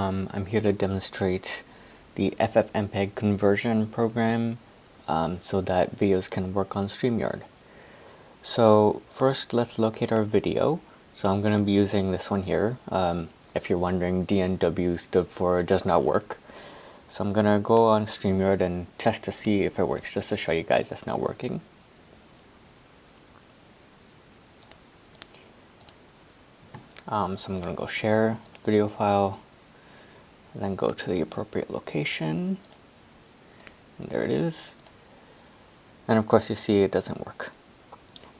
I'm here to demonstrate the ffmpeg conversion program so that videos can work on Streamyard. So first let's locate our video. So I'm going to be using this one here. If you're wondering, DNW stood for does not work. So I'm going to go on Streamyard and test to see if it works, just to show you guys that's not working. So I'm going to go share video file, and then go to the appropriate location, and there it is. And of course you see it doesn't work.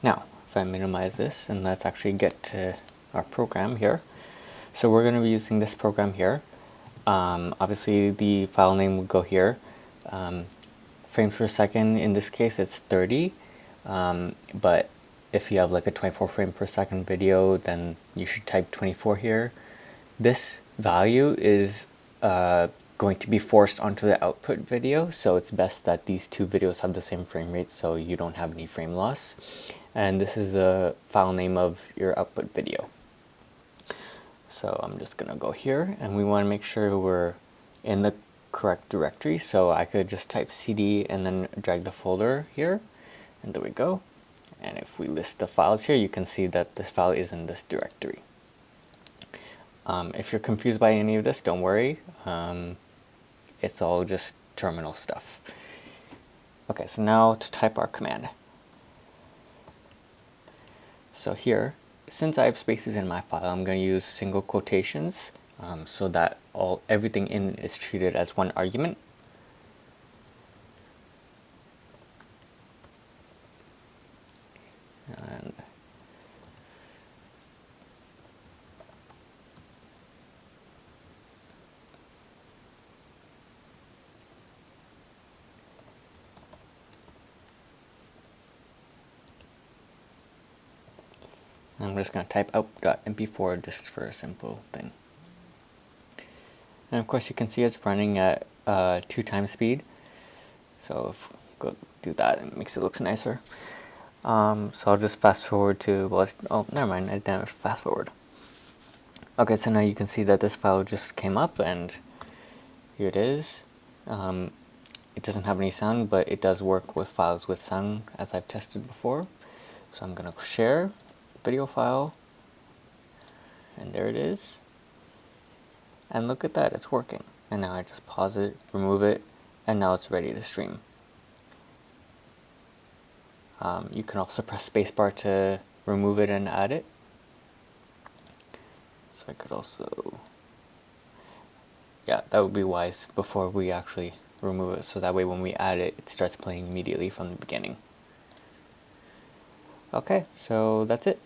Now if I minimize this, and let's actually get to our program here. So we're going to be using this program here. Obviously the file name would go here. Frames per second, in this case it's 30, but if you have like a 24 frame per second video, then you should type 24 here. This value is going to be forced onto the output video, so it's best that these two videos have the same frame rate so you don't have any frame loss. And this is the file name of your output video. So I'm just gonna go here, and we want to make sure we're in the correct directory, so I could just type cd and then drag the folder here, and there we go. And if we list the files here, you can see that this file is in this directory. If you're confused by any of this, don't worry. It's all just terminal stuff. Okay, so now to type our command. So here, since I have spaces in my file, I'm going to use single quotations so that everything in it is treated as one argument. And I'm just going to type out.mp4 just for a simple thing. And of course you can see it's running at 2 times speed. So if we go do that, it makes it look nicer. So I'll just fast forward to, well, oh, never mind, I didn't fast forward. Okay, so now you can see that this file just came up, and here it is. It doesn't have any sound, but it does work with files with sound, as I've tested before. So I'm going to share video file, and there it is. And look at that, it's working. And now I just pause it, remove it, and now it's ready to stream. You can also press spacebar to remove it and add it. So I could also, yeah, that would be wise before we actually remove it, so that way when we add it, it starts playing immediately from the beginning. Okay, so that's it.